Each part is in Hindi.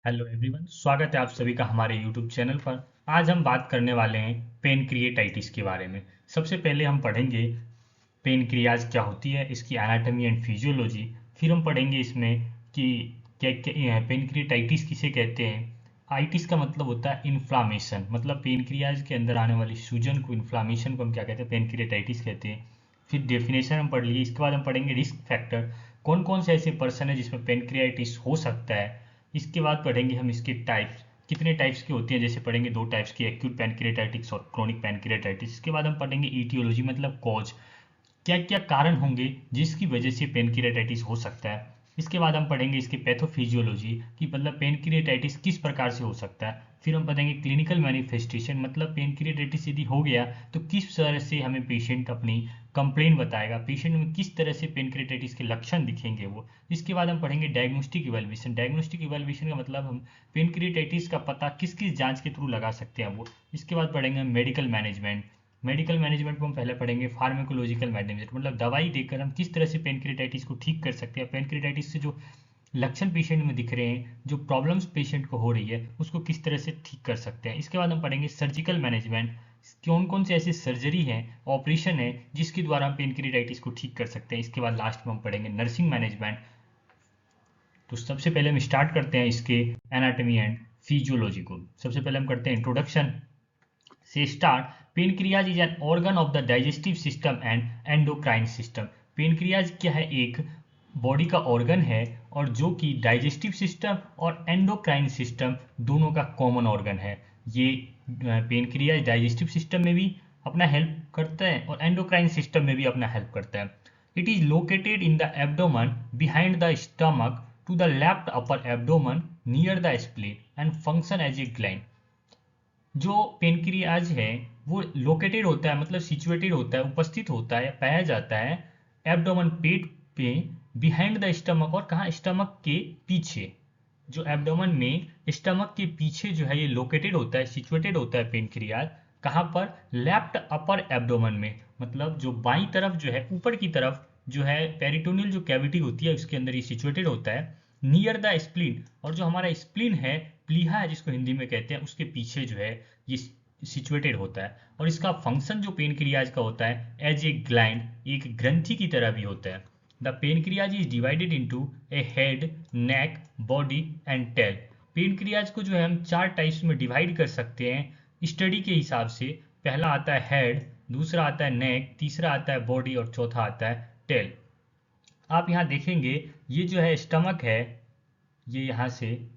हेलो एवरीवन, स्वागत है आप सभी का हमारे यूट्यूब चैनल पर। आज हम बात करने वाले हैं पेनक्रिएटाइटिस के बारे में। सबसे पहले हम पढ़ेंगे पेनक्रियाज क्या होती है, इसकी एनाटॉमी एंड फिजियोलॉजी। फिर हम पढ़ेंगे इसमें कि क्या क्या पेनक्रिएटाइटिस किसे कहते हैं। आइटिस का मतलब होता है इन्फ्लामेशन, मतलब पेनक्रियाज के अंदर आने वाली सूजन को, इन्फ्लामेशन को हम क्या कहते हैं, पेनक्रिएटाइटिस कहते हैं। फिर डेफिनेशन हम पढ़ लिए। इसके बाद हम पढ़ेंगे रिस्क फैक्टर, कौन कौन से ऐसे पर्सन है जिसमें पेनक्रियाटिस हो सकता है। इसके बाद पढ़ेंगे हम इसके टाइप्स, कितने टाइप्स की होती हैं, जैसे पढ़ेंगे दो टाइप्स की, एक्यूट पैनक्रिएटाइटिस और क्रोनिक पैनक्रिएटाइटिस। इसके बाद हम पढ़ेंगे ईटियोलॉजी, मतलब कॉज, क्या क्या कारण होंगे जिसकी वजह से पेनक्रिएटाइटिस हो सकता है। इसके बाद हम पढ़ेंगे इसके पैथोफिजियोलॉजी कि मतलब पेनक्रिएटाइटिस किस प्रकार से हो सकता है। फिर हम पढ़ेंगे क्लिनिकल मैनिफेस्टेशन, मतलब पेनक्रिएटाइटिस यदि हो गया तो किस तरह से हमें पेशेंट अपनी कंप्लेन बताएगा, पेशेंट में किस तरह से पेनक्रिएटाइटिस के लक्षण दिखेंगे वो। इसके बाद हम पढ़ेंगे डायग्नोस्टिक इवैल्यूएशन। डायग्नोस्टिक इवैल्यूएशन का मतलब हम पेनक्रिएटाइटिस का पता किस किस जांच के थ्रू लगा सकते हैं वो। इसके बाद पढ़ेंगे मेडिकल मैनेजमेंट। मेडिकल मैनेजमेंट में हम पहले पढ़ेंगे फार्माकोलॉजिकल मैनेजमेंट, मतलब दवाई देकर हम किस तरह से पेनक्रिएटाइटिस को ठीक कर सकते हैं। पेनक्रिएटाइटिस से जो लक्षण पेशेंट में दिख रहे हैं, जो प्रॉब्लम्स पेशेंट को हो रही है, उसको किस तरह से ठीक कर सकते हैं। इसके बाद हम पढ़ेंगे सर्जिकल मैनेजमेंट, कौन कौन से ऐसे सर्जरी हैं, ऑपरेशन है जिसके द्वारा हम पेनक्रिएटाइटिस को ठीक कर सकते हैं। इसके बाद लास्ट में हम पढ़ेंगे नर्सिंग मैनेजमेंट। तो सबसे पहले हम स्टार्ट करते हैं इसके एनाटॉमी एंड फिजियोलॉजी को। सबसे पहले हम करते हैं इंट्रोडक्शन से start. Pancreas is an organ of the digestive system and endocrine system. Pancreas क्या है, एक बॉडी का ऑर्गन है और जो कि डाइजेस्टिव सिस्टम और एंडोक्राइन सिस्टम दोनों का कॉमन ऑर्गन है। ये पेनक्रियाज डाइजेस्टिव सिस्टम में भी अपना हेल्प करता है और एंडोक्राइन सिस्टम में भी अपना हेल्प करता है। It is located in the abdomen behind the stomach to the left upper abdomen near the spleen and function as a gland. जो पेनक्रियाज है वो लोकेटेड होता है, मतलब सिचुएटेड होता है, उपस्थित होता है, पाया जाता है एब्डोमन, पेट पे, बिहाइंड द स्टमक, और कहाँ, स्टमक के पीछे। जो एब्डोमन में स्टमक के पीछे जो है ये लोकेटेड होता है, सिचुएटेड होता है पेनक्रियाज। कहाँ पर, लेफ्ट अपर एब्डोमन में, मतलब जो बाईं तरफ जो है, ऊपर की तरफ जो है पेरिटोनियल जो कैविटी होती है उसके अंदर ये सिचुएटेड होता है। नियर द स्प्लीन, और जो हमारा स्प्लीन है, प्लीहा है जिसको हिंदी में कहते हैं, उसके पीछे जो है ये सिचुएटेड होता है। और इसका फंक्शन जो पेनक्रियाज का होता है एज ए ग्लैंड, एक ग्रंथि की तरह भी होता है। The pancreas is divided into a head, neck, body and tail. Pancreas को जो है हम चार टाइप्स में डिवाइड कर सकते हैं स्टडी के हिसाब से। पहला आता है हेड, दूसरा आता है नेक, तीसरा आता है बॉडी और चौथा आता है टेल। आप यहाँ देखेंगे ये जो है स्टमक है, ये यहाँ से,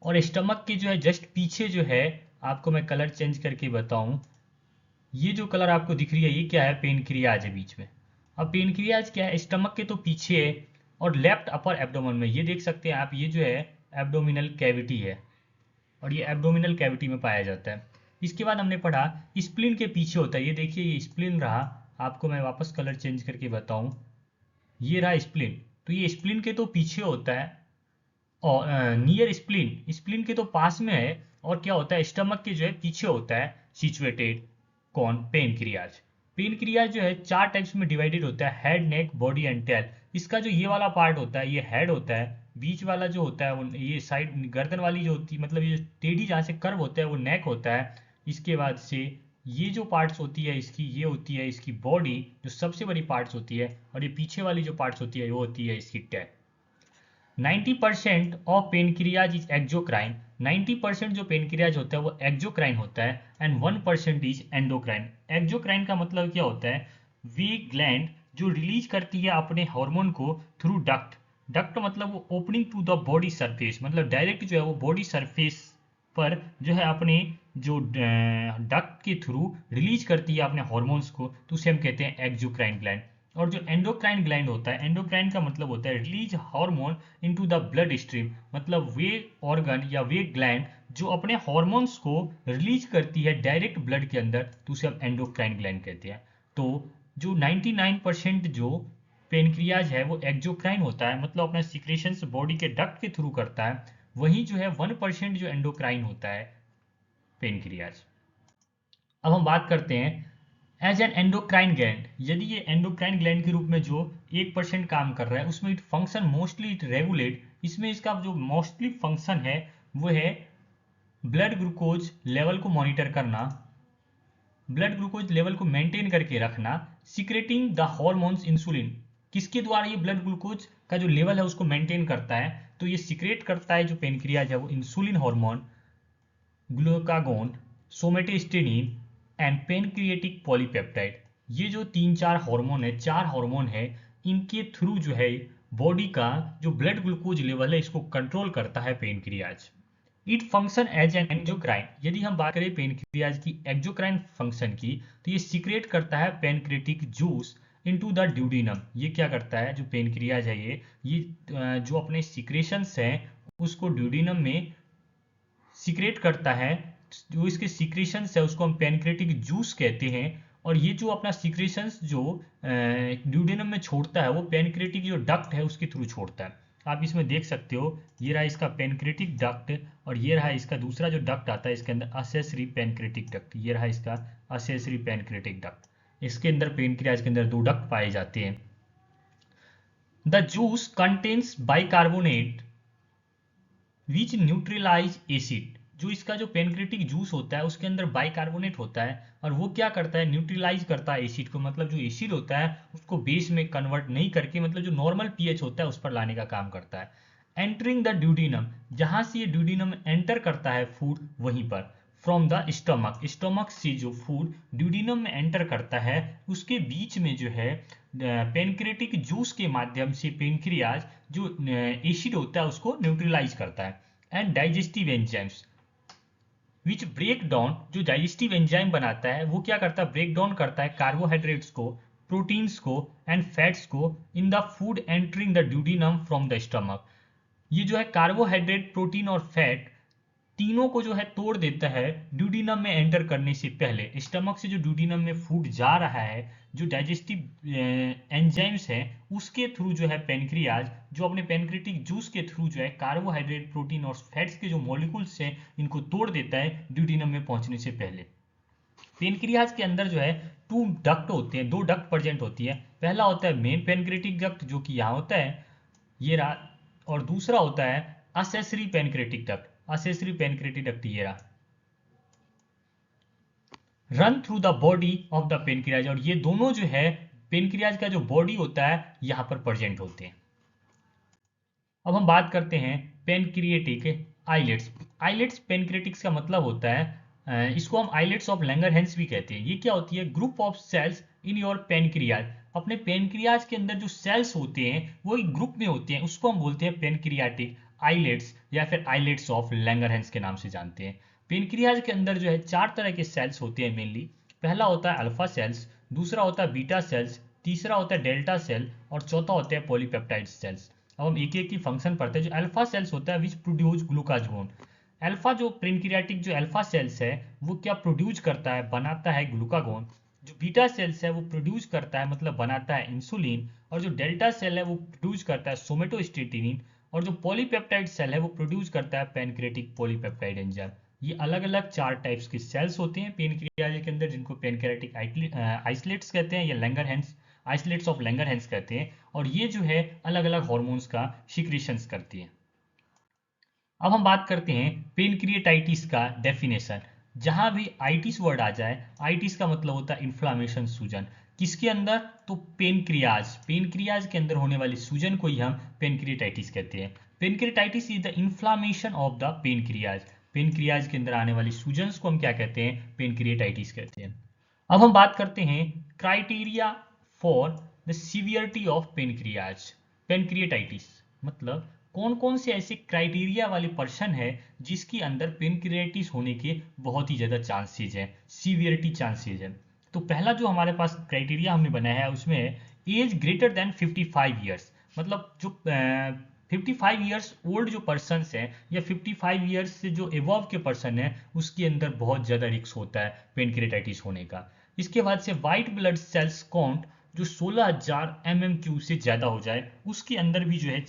और स्टमक के जो है जस्ट पीछे जो है, आपको मैं कलर चेंज करके बताऊं, ये जो कलर आपको दिख रही है ये क्या है, पेनक्रियाज है बीच में। अब पेनक्रियाज क्या है, स्टमक के तो पीछे है और लेफ्ट अपर एब्डोमेन में, ये देख सकते हैं आप, ये जो है एब्डोमिनल कैविटी है और ये एब्डोमिनल कैविटी में पाया जाता है। इसके बाद हमने पढ़ा स्प्लीन के पीछे होता है, ये देखिए ये स्प्लीन रहा, आपको मैं वापस कलर चेंज करके बताऊं, ये रहा स्प्लीन। तो ये स्प्लीन के तो पीछे होता है और नियर स्प्लीन, स्प्लीन के तो पास में है, और क्या होता है, स्टमक के जो है पीछे होता है सिचुएटेड। कौन, पेनक्रियाज। पेनक्रियाज जो है चार टाइप्स में डिवाइडेड होता है, head, neck, body and tail. इसका जो ये वाला पार्ट होता है ये हेड होता है, बीच वाला जो होता है ये साइड गर्दन वाली जो होती है, मतलब ये टेढ़ी जहाँ से कर्व होता है वो नेक होता है। इसके बाद से ये जो पार्ट्स होती है इसकी, ये होती है इसकी बॉडी, जो सबसे बड़ी पार्ट्स होती है, और ये पीछे वाली जो पार्ट्स होती है वो होती है इसकी tail. 90% of pancreas is exocrine. 90% जो पेनक्रियाज होता है वो एक्जोक्राइन होता है एंड 1% इज एंडोक्राइन। एक्जोक्राइन का मतलब क्या होता है, वे ग्लैंड जो रिलीज करती है अपने हार्मोन को थ्रू डक्ट। डक्ट मतलब वो opening to the body surface, मतलब डायरेक्ट जो है वो बॉडी सरफेस पर जो है अपने जो डक्ट के थ्रू रिलीज करती है अपने हॉर्मोन्स को, तो उसे हम कहते हैं एक्जोक्राइन ग्लैंड। और जो एंडोक्राइन ग्लैंड होता है, एंडोक्राइन का मतलब होता है release hormone into the blood stream, मतलब वे ऑर्गन या वे ग्लैंड जो अपने हॉर्मोन्स को रिलीज करती है डायरेक्ट ब्लड के अंदर, तो उसे हम एंडोक्राइन ग्लैंड कहते हैं। तो जो 99% जो पेनक्रियाज है वो एक्जोक्राइन होता है, मतलब अपना सिक्रेशंस बॉडी के डक्ट के थ्रू करता है। वही जो है 1% जो एंडोक्राइन होता है पेनक्रियाज। अब हम बात करते हैं एज एन एंडोक्राइन ग्लैंड। यदि ये एंडोक्राइन ग्लैंड के रूप में जो 1% काम कर रहा है, उसमें it function mostly it regulate इसमें इसका जो मोस्टली फंक्शन है वो है ब्लड ग्लूकोज लेवल को मॉनिटर करना, ब्लड ग्लूकोज लेवल को मेंटेन करके रखना, सिक्रेटिंग द हार्मोन्स इंसुलिन। किसके द्वारा ये ब्लड ग्लूकोज का जो लेवल है उसको मेंटेन करता है, तो ये सिक्रेट करता है जो पेनक्रियाज है वो insulin hormone, glucagon, somatostatin and pancreatic polypeptide. ये जो तीन चार हार्मोन है, चार हार्मोन है, इनके थ्रू जो है बॉडी का जो ब्लड ग्लूकोज लेवल है इसको कंट्रोल करता है pancreas. It function as an endocrine. यदि हम बात करें पेनक्रियाज की एक्जोक्राइन फंक्शन की, तो ये सीक्रेट करता है pancreatic juice into the duodenum. ये क्या करता है, जो पेनक्रियाज है ये जो अपने सीक्रेशंस हैं उसको ड्यूडिनम में सीक्रेट करता है। जो इसके सीक्रेशंस है उसको हम पेनक्रेटिक जूस कहते हैं, और ये जो अपना सीक्रेशंस जो ड्यूडेनम में छोड़ता है वो पेनक्रेटिक जो डक्ट है उसके थ्रू छोड़ता है। आप इसमें देख सकते हो, ये रहा इसका पेनक्रेटिक डक्ट, और ये रहा इसका दूसरा जो डक्ट आता है इसके अंदर असेसरी पेनक्रेटिक डक्ट। ये रहा इसका असेसरी पेनक्रेटिक डक्ट। इसके अंदर पेनक्रियाज के अंदर दो डक्ट पाए जाते हैं। The juice contains bicarbonate which neutralise acid. जो इसका जो पेनक्रेटिक जूस होता है उसके अंदर बाइकार्बोनेट होता है, और वो क्या करता है, न्यूट्रलाइज करता है एसिड को। मतलब जो एसिड होता है उसको बेस में कन्वर्ट नहीं करके, मतलब जो नॉर्मल पीएच होता है उस पर लाने का काम करता है। एंटरिंग द ड्यूडिनम, जहां से ये ड्यूडिनम एंटर करता है फूड वहीं पर। फ्रॉम द स्टमक, स्टमक से जो फूड ड्यूडिनम में एंटर करता है उसके बीच में जो है पेनक्रेटिक जूस के माध्यम से पेनक्रियाज जो एसिड होता है उसको न्यूट्रलाइज करता है। And digestive enzymes which break down, जो डाइजेस्टिव एंजाइम बनाता है वो क्या करता है, ब्रेक डाउन करता है कार्बोहाइड्रेट्स को, प्रोटीन्स को एंड फैट्स को in the food entering the duodenum from the stomach. ये जो है कार्बोहाइड्रेट, प्रोटीन और फैट तीनों को जो है तोड़ देता है ड्यूडिनम में एंटर करने से पहले। स्टमक से जो ड्यूडिनम में फूड जा रहा है, जो डाइजेस्टिव एंजाइम्स हैं उसके थ्रू जो है पेनक्रियाज जो अपने पेनक्रेटिक जूस के थ्रू जो है कार्बोहाइड्रेट, प्रोटीन और फैट्स के जो मॉलिक्यूल्स हैं इनको तोड़ देता है ड्यूडिनम में पहुंचने से पहले। पेनक्रियाज के अंदर जो है टू डक्ट होते हैं, दो डक्ट प्रेजेंट होती है। पहला होता है मेन पेनक्रेटिक डक्ट जो कि यहाँ होता है, ये रहा, और दूसरा होता है accessory pancreatic duct. Accessory pancreatic duct ये रहा, run through the body of the pancreas, और ये दोनों जो है पेनक्रियाज का जो बॉडी होता है यहाँ पर प्रेजेंट होते हैं। अब हम बात करते हैं पेनक्रिएटिक आइलेट्स। आइलेट्स पेनक्रेटिक्स का मतलब होता है, इसको हम आइलेट्स ऑफ लैंगरहैंस भी कहते हैं। ये क्या होती है, group of cells in your pancreas. अपने पेनक्रियाज के अंदर जो सेल्स होते हैं वो एक ग्रुप में होते हैं, उसको हम बोलते हैं पेनक्रियाटिक आइलेट्स या फिर आइलेट्स ऑफ लैंगरहैंस के नाम से जानते हैं। पेनक्रियाज के अंदर जो है चार तरह के सेल्स होते हैं मेनली। पहला होता है अल्फा सेल्स, दूसरा होता है बीटा सेल्स, तीसरा होता है डेल्टा सेल, और चौथा होता है पॉलीपेप्टाइड सेल्स। अब हम एक एक की फंक्शन पढ़ते हैं। जो अल्फा सेल्स होता है विच प्रोड्यूस ग्लूकागोन। अल्फा जो पेनक्रियाटिक जो अल्फा सेल्स है वो क्या प्रोड्यूस करता है, बनाता है ग्लूकागोन। जो बीटा सेल्स है वो प्रोड्यूस करता है मतलब बनाता है इंसुलिन, और जो डेल्टा सेल है वो प्रोड्यूस करता है सोमेटोस्टेटिनिन, और जो पॉलीपेप्टाइड सेल है वो प्रोड्यूस करता है पेनक्रेटिक पॉलीपेप्टाइड एंजाइम। ये अलग अलग चार टाइप्स के सेल्स होते हैं पेनक्रियाज के अंदर, जिनको पेनक्रेटिक आइसलेट्स कहते हैं या लैंगरहैंस आइसलेट्स ऑफ लैंगरहैंस कहते हैं, और ये जो है अलग अलग हॉर्मोन्स का सिक्रीशंस करती है। अब हम बात करते हैं पेनक्रिएटाइटिस का डेफिनेशन। जहां भी आइटिस वर्ड आ जाए, आइटिस का मतलब होता है इन्फ्लामेशन, सूजन। किसके अंदर, तो पेनक्रियाज, पेनक्रियाज के अंदर होने वाली सूजन को ही हम पेनक्रिएटाइटिस कहते हैं। Pancreatitis is the inflammation of the pancreas. Pancreas के अंदर आने वाली सूजन को हम क्या कहते हैं, पेनक्रिएटाइटिस कहते हैं। अब हम बात करते हैं criteria for the severity of pancreas pancreatitis. मतलब कौन कौन से ऐसे क्राइटेरिया वाले पर्सन है जिसके अंदर पेनक्रिएटिस होने के बहुत ही ज्यादा चांसेस हैं, सीवियरिटी चांसेस है। तो पहला जो हमारे पास क्राइटेरिया हमने बनाया है उसमें एज ग्रेटर देन 55 ईयर्स। मतलब जो 55 ईयर्स ओल्ड जो पर्सन है या 55 ईयर्स से जो एवॉव के पर्सन है उसके अंदर बहुत ज्यादा रिस्क होता है पेनक्रिएटाइटिस होने का। इसके बाद से व्हाइट ब्लड सेल्स काउंट जो 16,000 mmQ से ज्यादा हो जाए उसके अंदर भी जो है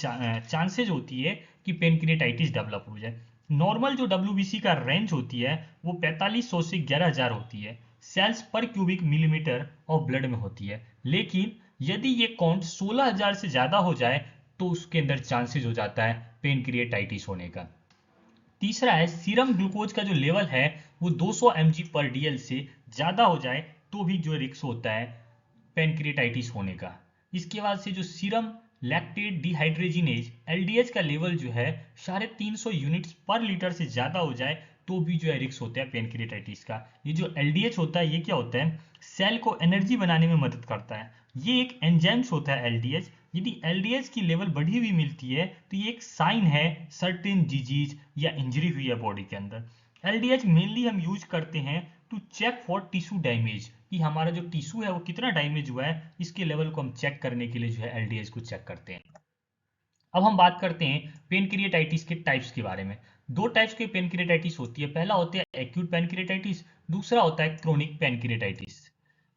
चांसेज होती है कि पेनक्रिएटाइटिस डेवलप हो जाए। नॉर्मल जो WBC का रेंज होती है वो 4500 से 11,000 होती है, सेल्स पर क्यूबिक मिलीमीटर ऑफ ब्लड में होती है। लेकिन यदि ये काउंट 16,000 से ज्यादा हो जाए तो उसके अंदर चांसेस हो जाता है पेनक्रिएटाइटिस होने का। तीसरा है सीरम ग्लूकोज का जो लेवल है वो 200 mg पर डीएल से ज़्यादा हो जाए तो भी जो रिस्क होता है पेनक्रिएटाइटिस होने का। इसके बाद से जो सीरम लैक्टेट डिहाइड्रोजिनेज एलडीएच का लेवल जो है 350 यूनिट्स पर लीटर से ज़्यादा हो जाए तो भी जो है रिस्क होता है पेनक्रिएटाइटिस का। ये जो एलडीएच होता है ये क्या होता है, सेल को एनर्जी बनाने में मदद करता है। ये एक एंजाइम्स होता है एलडीएच। यदि एलडीएच की लेवल बढ़ी हुई मिलती है तो ये एक साइन है सर्टेन डिजीज या इंजरी हुई है बॉडी के अंदर। एलडीएच मेनली हम यूज करते हैं to check for tissue damage, कि हमारा जो टिश्यू है वो कितना डैमेज हुआ है, इसके लेवल को हम चेक करने के लिए जो है एलडीएच को चेक करते हैं। अब हम बात करते हैं पेनक्रिएटाइटिस के टाइप्स के बारे में। दो टाइप्स की पेनक्रिएटाइटिस होती है, पहला होता है एक्यूट पेनक्रिएटाइटिस, दूसरा होता है क्रोनिक पेनक्रिएटाइटिस।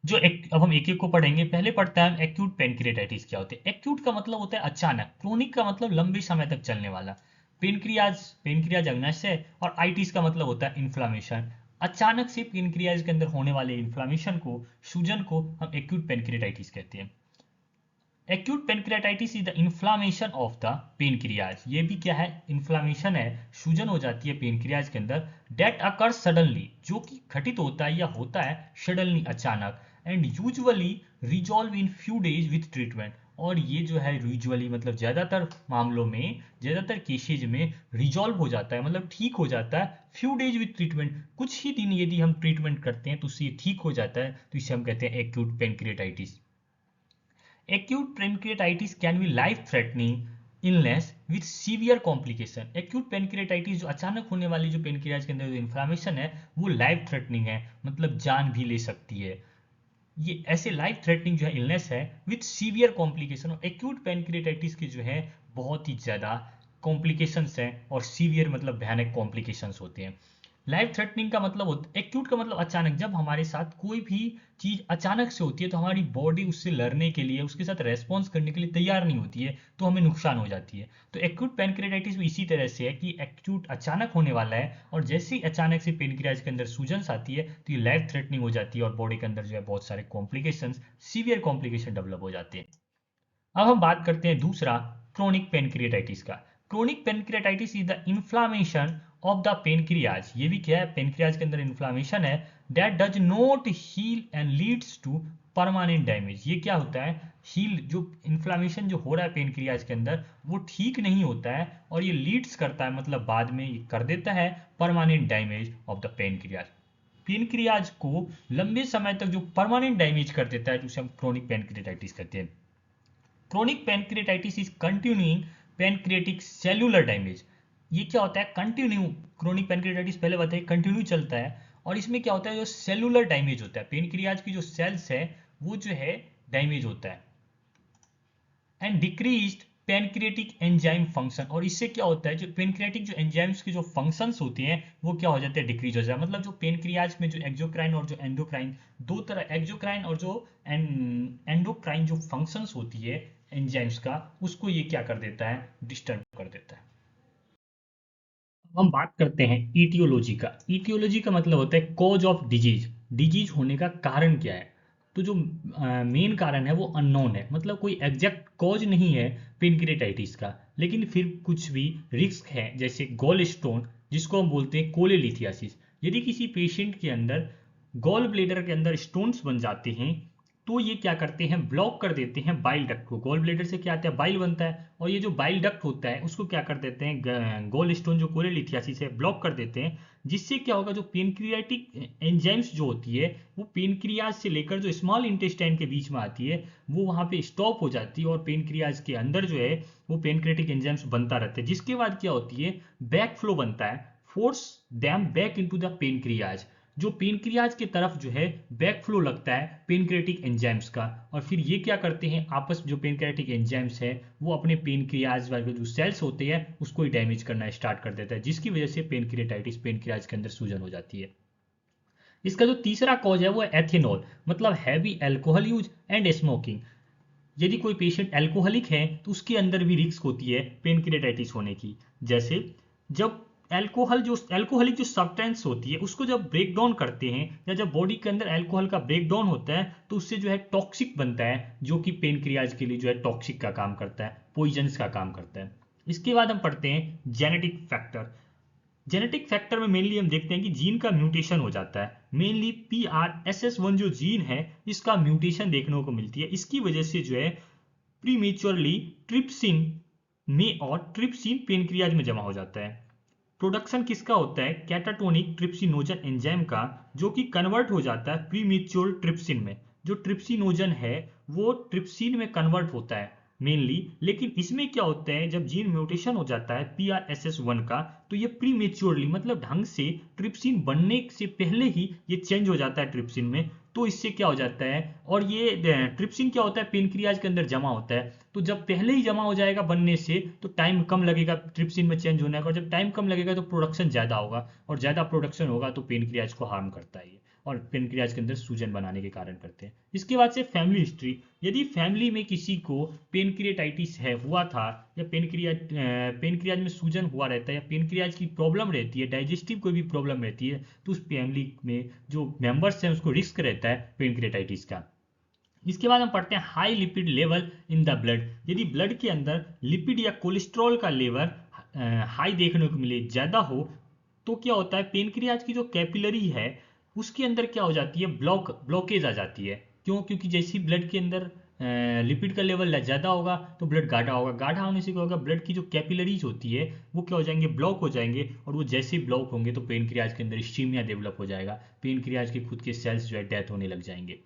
अब हम एक एक को पढ़ेंगे। पहले पढ़ते हैं एक्यूट पेनक्रिएटाइटिस क्या होता है। एक्यूट का मतलब होता है अचानक, क्रोनिक का मतलब लंबे समय तक चलने वाला। पेनक्रियाज पेनक्रियाज अग्नाशय है और आइटिस का मतलब होता है इन्फ्लामेशन। अचानक से पेनक्रियाज के अंदर होने वाले इन्फ्लामेशन को, सूजन को हम एक्यूट पेनक्रिएटाइटिस कहते हैं। Acute pancreatitis is the inflammation of the pancreas. ये भी क्या है, इन्फ्लामेशन है, सूजन हो जाती है पेनक्रियाज के अंदर। डेट अकर सडनली, जो कि घटित होता है या होता है सडनली, अचानक। And usually resolve in few days with treatment. और ये जो है यूजुअली मतलब ज्यादातर मामलों में, ज्यादातर केसेज में रिजॉल्व हो जाता है, मतलब ठीक हो जाता है फ्यू डेज विथ ट्रीटमेंट। कुछ ही दिन यदि हम ट्रीटमेंट करते हैं तो उससे ठीक हो जाता है, तो इसे हम कहते हैं acute pancreatitis. Acute pancreatitis can be life-threatening illness with severe complication। Acute pancreatitis जो अचानक होने वाली जो पेनक्रियाज के अंदर जो इन्फ्लामेशन है वो लाइफ थ्रेटनिंग है, मतलब जान भी ले सकती है। ये ऐसे लाइफ थ्रेटनिंग जो है इलनेस है विथ सीवियर कॉम्प्लिकेशन। और एक्यूट पेनक्रिएटाइटिस के जो है बहुत ही ज़्यादा कॉम्प्लिकेशंस हैं, और सीवियर मतलब भयानक कॉम्प्लिकेशंस होते हैं। लाइफ थ्रेटनिंग का मतलब होता है, एक्यूट का मतलब अचानक, जब हमारे साथ कोई भी चीज अचानक से होती है तो हमारी बॉडी उससे लड़ने के लिए, उसके साथ रेस्पॉन्स करने के लिए तैयार नहीं होती है, तो हमें नुकसान हो जाती है। तो एक्यूट पेनक्रियाटाइटिस भी इसी तरह से है कि एक्यूट अचानक होने वाला है, और जैसे ही अचानक से पेनक्रियाज के अंदर सूजन आती है तो ये लाइफ थ्रेटनिंग हो जाती है और बॉडी के अंदर जो है बहुत सारे कॉम्प्लिकेशंस, सीवियर कॉम्प्लिकेशन डेवलप हो जाते हैं। अब हम बात करते हैं दूसरा, क्रोनिक पेनक्रियाटाइटिस का। Chronic pancreatitis is the inflammation of the pancreas. ये भी क्या है, पेनक्रियाज के अंदर इन्फ्लामेशन है, that does not heal and leads to permanent damage. ये क्या होता है, हील, जो इन्फ्लामेशन जो हो रहा है पेनक्रियाज के अंदर वो ठीक नहीं होता है, और ये लीड्स करता है, मतलब बाद में ये कर देता है permanent damage of the pancreas. Pancreas को लंबे समय तक जो परमानेंट डैमेज कर देता है, जिसे हम क्रोनिक पेनक्रियाटाइटिस कहते हैं। Chronic pancreatitis is continuing pancreatic cellular damage. ये क्या होता है, कंटिन्यू, क्रोनिक पेनक्रियाटाइटिस पहले बताइए कंटिन्यू चलता है, और इसमें क्या होता है, जो सेल्यूलर डैमेज होता है, पेनक्रियाज की जो सेल्स है वो जो है डैमेज होता है। And decreased pancreatic enzyme function. और इससे क्या होता है, जो पेनक्रियाटिक जो एंजाइम्स के जो फंक्शंस होते हैं वो क्या हो जाते हैं, डिक्रीज हो जाए। मतलब जो पेनक्रियाज में जो एक्सोक्राइन और जो एंडोक्राइन, दो तरह, एक्सोक्राइन और जो एंडोक्राइन जो फंक्शंस होती है एंजाइम्स का, उसको ये क्या कर देता है, डिस्टर्ब कर देता है। अब हम बात करते हैं ईटियोलॉजी का। ईटियोलॉजी का मतलब होता है कॉज ऑफ डिजीज, डिजीज होने का कारण क्या है। तो जो मेन कारण है वो अननोन है, मतलब कोई एग्जैक्ट कॉज नहीं है पेनक्रियाटाइटिस का, लेकिन फिर कुछ भी रिस्क है, जैसे गॉल स्टोन, जिसको हम बोलते हैं कोलेलिथियासिस। यदि किसी पेशेंट के अंदर गॉल ब्लेडर के अंदर स्टोन्स बन जाते हैं तो ये क्या करते हैं, ब्लॉक कर देते हैं बाइल डक्ट को। गॉल ब्लेडर से क्या आता है, बाइल बनता है, और ये जो बाइल डक्ट होता है उसको क्या कर देते हैं, गॉल स्टोन जो कोलेलिथियासिस है ब्लॉक कर देते हैं। जिससे क्या होगा, जो पेनक्रियाटिक एंजाइम्स जो होती है वो पेनक्रियाज से लेकर जो स्मॉल इंटेस्टाइन के बीच में आती है वो वहाँ पे स्टॉप हो जाती है, और पेनक्रियाज के अंदर जो है वो पेनक्रियाटिक एंजाइम्स बनता रहता है। जिसके बाद क्या होती है, बैक फ्लो बनता है, force them back into the pancreas. जो पेनक्रियाज की तरफ जो है बैक फ्लो लगता है पेनक्रियाटिक एंजाइम्स का, और फिर ये क्या करते हैं आपस, जो पेनक्रियाटिक एंजाइम्स है वो अपने पेनक्रियाज वाले जो सेल्स होते हैं उसको ही डैमेज करना स्टार्ट कर देता है, जिसकी वजह से पेनक्रियाटाइटिस, पेनक्रियाज के अंदर सूजन हो जाती है। इसका जो तीसरा कॉज है वो है एथेनॉल, मतलब heavy alcohol use and smoking. यदि कोई पेशेंट अल्कोहलिक है तो उसके अंदर भी रिस्क होती है पेनक्रियाटाइटिस होने की। जैसे जब अल्कोहलिक जो सब्सटेंस होती है उसको जब ब्रेक डाउन करते हैं, या जब बॉडी के अंदर अल्कोहल का ब्रेक डाउन होता है तो उससे जो है टॉक्सिक बनता है, जो कि पेनक्रियाज के लिए जो है टॉक्सिक का काम करता है, पॉइजन्स का काम करता है। इसके बाद हम पढ़ते हैं जेनेटिक फैक्टर। जेनेटिक फैक्टर में मेनली हम देखते हैं कि जीन का म्यूटेशन हो जाता है। मेनली PRSS1 जो जीन है इसका म्यूटेशन देखने को मिलती है। इसकी वजह से जो है प्रीमेच्योरली ट्रिप्सिन में और ट्रिप्सिन पेनक्रियाज में जमा हो जाता है। प्रोडक्शन किसका होता है? कैटाटोनिक ट्रिप्सिनोजन एंजाइम का, जो कि कन्वर्ट हो जाता है प्रीमेच्योर ट्रिप्सिन में। जो ट्रिप्सिनोजन है वो ट्रिप्सिन में कन्वर्ट होता है मेनली। लेकिन इसमें क्या होता है, जब जीन म्यूटेशन हो जाता है PRSS1 का, तो ये प्रीमेच्योरली मतलब ढंग से ट्रिप्सिन बनने से पहले ही ये चेंज हो जाता है ट्रिप्सिन में। तो इससे क्या हो जाता है, और ये ट्रिप्सिन क्या होता है पेनक्रियाज के अंदर जमा होता है। तो जब पहले ही जमा हो जाएगा बनने से तो टाइम कम लगेगा ट्रिप्सिन में चेंज होने का, और जब टाइम कम लगेगा तो प्रोडक्शन ज़्यादा होगा, और ज़्यादा प्रोडक्शन होगा तो पेनक्रियाज को हार्म करता है ये, और पेनक्रियाज के अंदर सूजन बनाने के कारण करते हैं। इसके बाद से फैमिली हिस्ट्री। यदि फैमिली में किसी को पेनक्रिएटाइटिस है हुआ था, या पेनक्रियाज में सूजन हुआ रहता है, या पेनक्रियाज की प्रॉब्लम रहती है, डाइजेस्टिव कोई भी प्रॉब्लम रहती है, तो उस फैमिली में जो मेंबर्स हैं उसको रिस्क रहता है पेनक्रिएटाइटिस का। इसके बाद हम पढ़ते हैं high lipid level in the blood. यदि ब्लड के अंदर लिपिड या कोलेस्ट्रॉल का लेवल हाई देखने को मिले, ज़्यादा हो, तो क्या होता है पेनक्रियाज की जो कैपिलरी है उसके अंदर क्या हो जाती है, ब्लॉकेज आ जाती है। क्यों? क्योंकि जैसे ही ब्लड के अंदर लिपिड का लेवल ज़्यादा होगा तो ब्लड गाढ़ा होगा, गाढ़ा होने से क्या होगा, ब्लड की जो कैपिलरीज होती है वो क्या हो जाएंगे, ब्लॉक हो जाएंगे, और वो जैसे ही ब्लॉक होंगे तो पेनक्रियाज के अंदर इस्कीमिया डेवलप हो जाएगा, पेनक्रियाज के खुद के सेल्स जो है डेथ होने लग जाएंगे।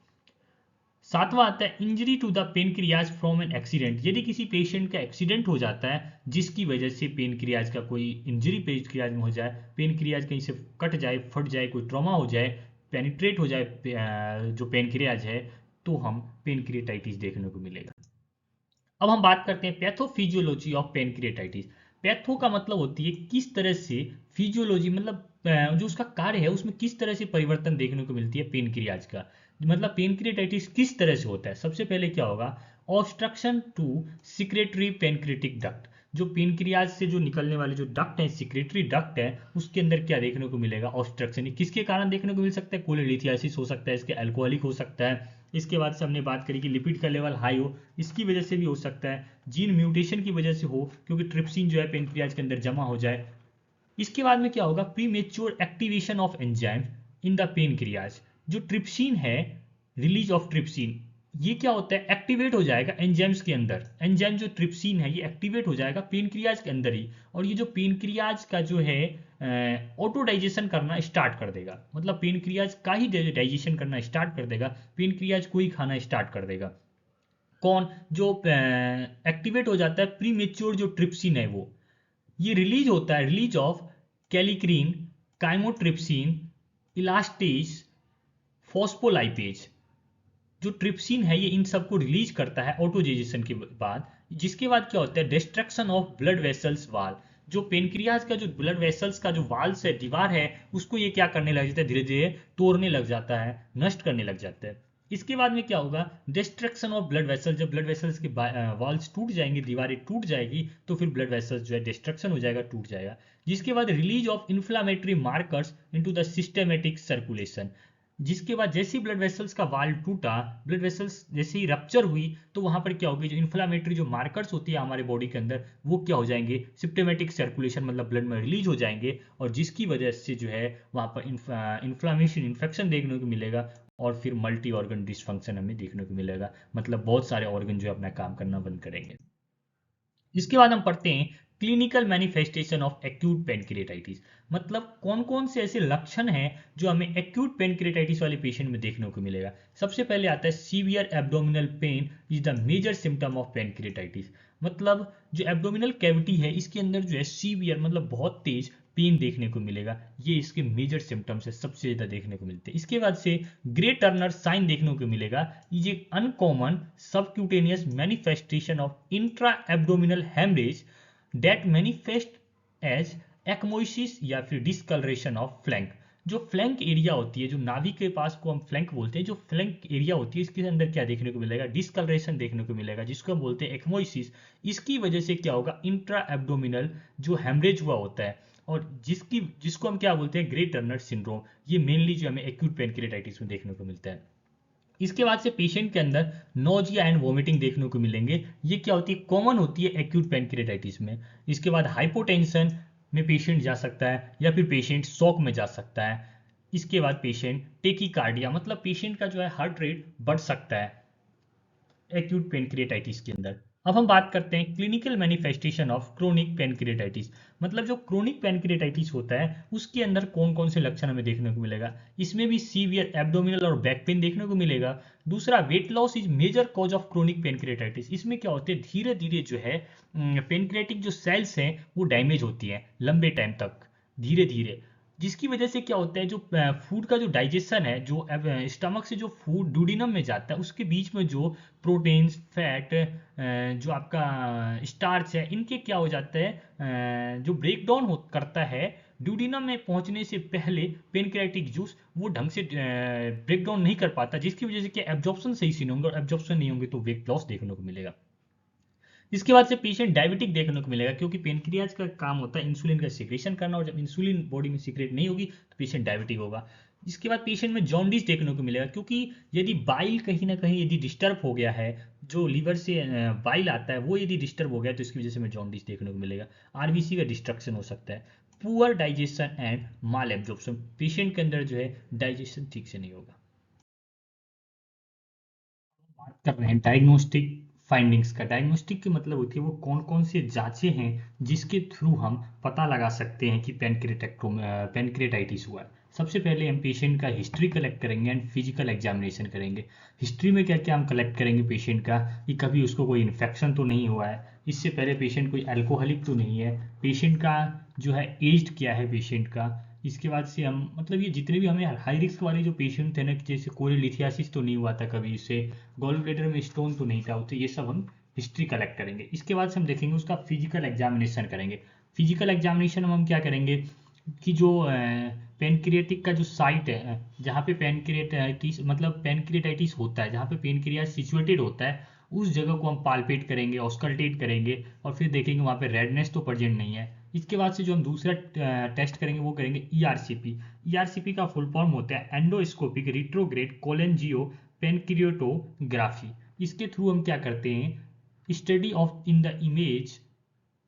सातवां आता है injury to the pancreas from an accident. यदि किसी पेशेंट का एक्सीडेंट हो जाता है जिसकी वजह से पेनक्रियाज का कोई इंजरी पेनक्रियाज में हो जाए, पेनक्रियाज कहीं से कट जाए, फट जाए, कोई ट्रॉमा हो जाए, पेनिट्रेट हो जाए जो पेनक्रियाज है, तो हम पेनक्रिएटाइटिस देखने को मिलेगा। अब हम बात करते हैं पैथोफिजियोलॉजी ऑफ पेनक्रिएटाइटिस। पैथो का मतलब होती है किस तरह से, फिजियोलॉजी मतलब जो उसका कार्य है उसमें किस तरह से परिवर्तन देखने को मिलती है पेनक्रियाज का, मतलब पेनक्रिएटाइटिस किस तरह से होता है। सबसे पहले क्या होगा, obstruction to secretory pancreatic duct. जो पेनक्रियाज से जो निकलने वाले जो डक्ट है, सिक्रेटरी डक्ट है, उसके अंदर क्या देखने को मिलेगा, ऑब्स्ट्रक्शन। किसके कारण देखने को मिल सकता है, कोलेलिथियासिस हो सकता है, इसके अल्कोहलिक हो सकता है। इसके बाद से हमने बात करी कि लिपिड का लेवल हाई हो, इसकी वजह से भी हो सकता है, जीन म्यूटेशन की वजह से हो, क्योंकि ट्रिप्सिन जो है पेनक्रियाज के अंदर जमा हो जाए। इसके बाद में क्या होगा, premature activation of enzyme in the pancreas. जो ट्रिप्सिन है, रिलीज ऑफ ट्रिप्सिन, ये क्या होता है, एक्टिवेट हो जाएगा एंजाइम्स के अंदर। एंजाइम जो ट्रिप्सिन है ये एक्टिवेट हो जाएगा पेनक्रियाज के अंदर ही, और ये जो पेनक्रियाज का जो है ऑटो डाइजेशन करना स्टार्ट कर देगा, मतलब पेनक्रियाज का ही डाइजेशन करना स्टार्ट कर देगा, पेनक्रियाज को ही खाना स्टार्ट कर देगा। कौन? जो एक्टिवेट हो जाता है प्रीमेच्योर जो ट्रिप्सिन है वो, ये रिलीज होता है, release of kallikrein, chymotrypsin, elastase, phospholipase. जो ट्रिप्सिन है ये इन सबको रिलीज करता है ऑटोजेजेशन के बाद। जिसके बाद क्या होता है, डिस्ट्रक्शन ऑफ ब्लड वेसल्स वाल। जो पेनक्रियाज का जो ब्लड वेसल्स का जो वाल्स है, दीवार है, उसको ये क्या करने लग जाता है, धीरे धीरे तोड़ने लग जाता है, नष्ट करने लग जाता है। इसके बाद में क्या होगा, डिस्ट्रक्शन ऑफ ब्लड वेसल्स। जब ब्लड वेसल्स के वॉल्स टूट जाएंगे, दीवारें टूट जाएगी, तो फिर ब्लड वेसल्स जो है डिस्ट्रक्शन हो जाएगा, टूट जाएगा। जिसके बाद release of inflammatory markers into the systematic circulation. जिसके बाद जैसे ही ब्लड वेसल्स का वाल टूटा, ब्लड वेसल्स जैसे ही रप्चर हुई, तो वहां पर क्या होगी, जो इन्फ्लामेटरी जो मार्कर्स होती है हमारे बॉडी के अंदर, वो क्या हो जाएंगे, सिस्टेमेटिक सर्कुलेशन मतलब ब्लड में रिलीज हो जाएंगे, और जिसकी वजह से जो है वहां पर इन्फ्लामेशन, इन्फेक्शन देखने को मिलेगा, और फिर मल्टी ऑर्गन डिसफंक्शन हमें देखने को मिलेगा, मतलब बहुत सारे ऑर्गन जो है अपना काम करना बंद करेंगे। इसके बाद हम पढ़ते हैं क्लिनिकल मैनिफेस्टेशन ऑफ एक्यूट पेनक्रिएटाइटिस। मतलब कौन कौन से ऐसे लक्षण हैं जो हमें एक्यूट पेनक्रिएटाइटिस वाले पेशेंट में देखने को मिलेगा। सबसे पहले आता है severe abdominal pain is the major symptom of pancreatitis. मतलब जो एब्डोमिनल कैविटी है इसके अंदर जो है सीवियर मतलब बहुत तेज पेन देखने को मिलेगा, ये इसके मेजर सिम्टम्स है, सबसे ज़्यादा देखने को मिलते हैं। इसके बाद से ग्रे टर्नर साइन देखने को मिलेगा, ये uncommon subcutaneous manifestation of intra abdominal haemorrhage that manifest as ecchymosis या फिर डिस्कलरेशन ऑफ फ्लैंक। जो फ्लैंक एरिया होती है, जो नाभि के पास को हम फ्लैंक बोलते हैं, जो फ्लैंक एरिया होती है इसके अंदर क्या देखने को मिलेगा, डिस्कलरेशन देखने को मिलेगा, जिसको हम बोलते हैं एक्मोसिस। इसकी वजह से क्या होगा, इंट्रा एब्डोमिनल जो हेमरेज हुआ होता है, और जिसको हम क्या बोलते हैं, ग्रे टर्नर सिंड्रोम। ये मेनली जो हमें एक्यूट पेनक्रिएटाइटिस में देखने को मिलता है। इसके बाद से पेशेंट के अंदर नोजिया एंड वोमिटिंग देखने को मिलेंगे। ये क्या होती है, कॉमन होती है एक्यूट पेनक्रियाटाइटिस में। इसके बाद हाइपोटेंशन में पेशेंट जा सकता है या फिर पेशेंट शॉक में जा सकता है। इसके बाद पेशेंट टेकीकार्डिया मतलब पेशेंट का जो है हार्ट रेट बढ़ सकता है एक्यूट पेनक्रिएटाइटिस के अंदर। अब हम बात करते हैं क्लिनिकल मैनिफेस्टेशन ऑफ क्रोनिक पेनक्रिएटाइटिस। मतलब जो क्रोनिक पेनक्रिएटाइटिस होता है उसके अंदर कौन कौन से लक्षण हमें देखने को मिलेगा। इसमें भी सीवियर एब्डोमिनल और बैक पेन देखने को मिलेगा। दूसरा, weight loss is major cause of chronic pancreatitis. इसमें क्या होते हैं, धीरे धीरे जो है पेनक्रिएटिक जो सेल्स हैं वो डैमेज होती हैं लंबे टाइम तक, धीरे धीरे, जिसकी वजह से क्या होता है, जो फूड का जो डाइजेशन है, जो स्टमक से जो फूड ड्यूडिनम में जाता है उसके बीच में जो प्रोटीन्स, फैट, जो आपका स्टार्च है, इनके क्या हो जाता है, जो ब्रेक डाउन करता है ड्यूडिनम में पहुंचने से पहले पेनक्रियाटिक जूस वो ढंग से ब्रेक डाउन नहीं कर पाता, जिसकी वजह से क्या एब्जॉर्प्शन सही से नहीं होंगे, और एब्जॉर्प्शन नहीं होंगे तो वेट लॉस देखने को मिलेगा। इसके बाद से पेशेंट डायबिटिक देखने को मिलेगा, क्योंकि पेनक्रियाज का काम होता है इंसुलिन का सिक्रेशन करना, और जब इंसुलिन बॉडी में सिक्रेट नहीं होगी तो पेशेंट डायबिटिक होगा। इसके बाद पेशेंट में जॉन्डिस देखने को मिलेगा, क्योंकि यदि बाइल कहीं ना कहीं यदि डिस्टर्ब हो गया है, जो लीवर से बाइल आता है वो यदि डिस्टर्ब हो गया तो इसकी वजह से हमें जॉन्डिस देखने को मिलेगा। आरबीसी का डिस्ट्रक्शन हो सकता है। Poor digestion and mall absorption, patient के अंदर जो है डाइजेशन ठीक से नहीं होगा। बात कर रहे हैं डायग्नोस्टिक फाइंडिंग्स का। डायग्नोस्टिक की मतलब होती है वो कौन कौन से जांचें हैं जिसके थ्रू हम पता लगा सकते हैं कि पेनक्रिएटाइटिस हुआ है। सबसे पहले हम पेशेंट का हिस्ट्री कलेक्ट करेंगे एंड फिजिकल एग्जामिनेशन करेंगे। हिस्ट्री में क्या क्या हम कलेक्ट करेंगे पेशेंट का, कि कभी उसको कोई इन्फेक्शन तो नहीं हुआ है, इससे पहले पेशेंट कोई अल्कोहलिक तो नहीं है, पेशेंट का जो है एज क्या है पेशेंट का। इसके बाद से हम मतलब ये जितने भी हमें हाई रिस्क वाले जो पेशेंट थे ना, जैसे कोलेलिथियासिस तो नहीं हुआ था कभी, इससे गॉल ब्लेडर में स्टोन तो नहीं था, तो ये सब हम हिस्ट्री कलेक्ट करेंगे। इसके बाद से हम देखेंगे उसका फिजिकल एग्जामिनेशन करेंगे। फिजिकल एग्जामिनेशन में हम क्या करेंगे कि जो पेनक्रिएटिक का जो साइट है, जहाँ पे पेनक्रिएटाइटिस मतलब पेनक्रिएटाइटिस होता है, जहाँ पे पेनक्रियाज सिचुएटेड होता है, उस जगह को हम पालपेट करेंगे, ऑस्कल्टेट करेंगे, और फिर देखेंगे वहाँ पे रेडनेस तो प्रेजेंट नहीं है। इसके बाद से जो हम दूसरा टेस्ट करेंगे वो करेंगे ईआरसीपी। ईआरसीपी का फुल फॉर्म होता है एंडोस्कोपिक रिट्रोग्रेड कोलेंजियो पेनक्रियोटोग्राफी। इसके थ्रू हम क्या करते हैं, study of in the image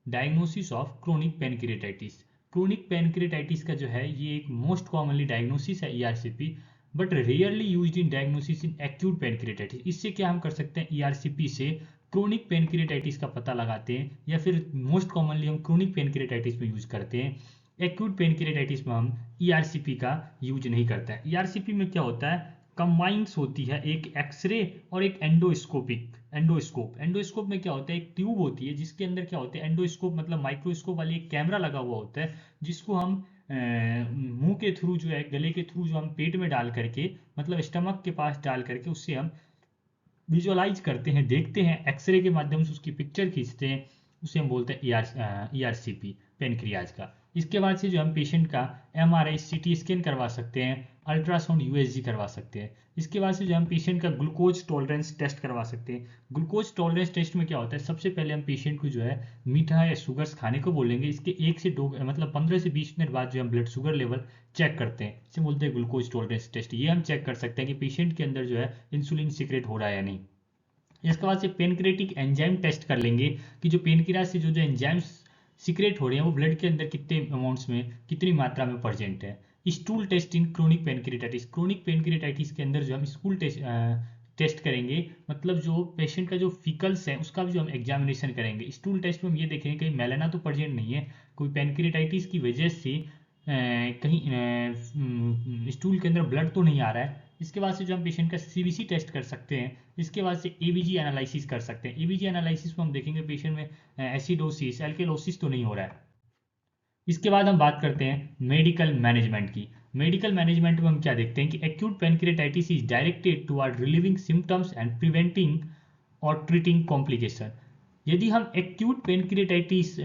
diagnosis of chronic pancreatitis. Chronic pancreatitis का जो है ये एक मोस्ट कॉमनली डायग्नोसिस है ERCP, but rarely used in diagnosis in acute pancreatitis. इससे क्या हम कर सकते हैं, ईआरसीपी से क्रोनिक पेनक्रिएटाइटिस का पता लगाते हैं, या फिर मोस्ट कॉमनली हम क्रोनिक पेनक्रिएटाइटिस में यूज करते हैं। एक्यूट पेनक्रिएटाइटिस में हम ईआरसीपी का यूज नहीं करते हैं। ईआरसीपी में क्या होता है, कंबाइंस होती है एक एक्सरे और एक एंडोस्कोप में क्या होता है, एक ट्यूब होती है जिसके अंदर क्या होता है, एंडोस्कोप मतलब माइक्रोस्कोप वाली एक कैमरा लगा हुआ होता है, जिसको हम मुंह के थ्रू जो है, गले के थ्रू जो हम पेट में डाल करके मतलब स्टमक के पास डाल करके उससे हम विजुअलाइज करते हैं, देखते हैं, एक्सरे के माध्यम से उसकी पिक्चर खींचते हैं, उसे हम बोलते हैं ईआरसीपी पेनक्रियाज का। इसके बाद से जो हम पेशेंट का एमआरआई सीटी स्कैन करवा सकते हैं, अल्ट्रासाउंड यूएसजी करवा सकते हैं। इसके बाद से जो हम पेशेंट का ग्लूकोज टॉलरेंस टेस्ट करवा सकते हैं। ग्लूकोज टॉलरेंस टेस्ट में क्या होता है, सबसे पहले हम पेशेंट को जो है मीठा या शुगर्स खाने को बोलेंगे, इसके 1 से 2 मतलब 15 से 20 मिनट बाद जो हम ब्लड शुगर लेवल चेक करते हैं, इसे बोलते हैं ग्लूकोज टॉलरेंस टेस्ट। ये हम चेक कर सकते हैं कि पेशेंट के अंदर जो है इंसुलिन सीक्रेट हो रहा है या नहीं। इसके बाद से पेनक्रिएटिक एंजाइम टेस्ट कर लेंगे कि जो पेनक्रियाज से जो जो एंजाइम्स सीक्रेट हो रहे हैं वो ब्लड के अंदर कितने अमाउंट्स में, कितनी मात्रा में प्रेजेंट है। Stool test in chronic pancreatitis. Chronic पेनक्रिएटाइटिस के अंदर जो हम स्टूल टेस्ट करेंगे, मतलब जो पेशेंट का जो फिकल्स है उसका भी जो हम एग्जामिनेशन करेंगे। स्टूल टेस्ट में हम ये देखेंगे कहीं मेलाना तो प्रेजेंट नहीं है, कोई पेनक्रिएटाइटिस की वजह से कहीं स्टूल के अंदर ब्लड तो नहीं आ रहा है। इसके बाद से जो हम पेशेंट का सीबीसी टेस्ट कर सकते हैं। इसके बाद से एबीजी एनालिसिस कर सकते हैं। एबीजी एनालिसिस में हम देखेंगे पेशेंट में एसिडोसिस, एल्केलोसिस तो नहीं हो रहा है। इसके बाद हम बात करते हैं मेडिकल मैनेजमेंट की। मेडिकल मैनेजमेंट में हम क्या देखते हैं कि acute pancreatitis is directed toward relieving symptoms and preventing और ट्रीटिंग कॉम्प्लिकेशन। यदि हम एक्यूट पेनक्रिएटाइटिस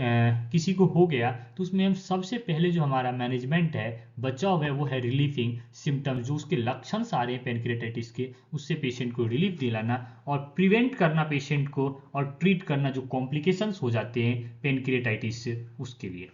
किसी को हो गया तो उसमें हम सबसे पहले जो हमारा मैनेजमेंट है, बचाव है, वो है रिलीफिंग सिम्टम्स, जो उसके लक्षण आ रहे हैं पेनक्रिएटाइटिस के, उससे पेशेंट को रिलीफ दिलाना और प्रिवेंट करना पेशेंट को, और ट्रीट करना जो कॉम्प्लिकेशंस हो जाते हैं पेनक्रिएटाइटिस से, उसके लिए।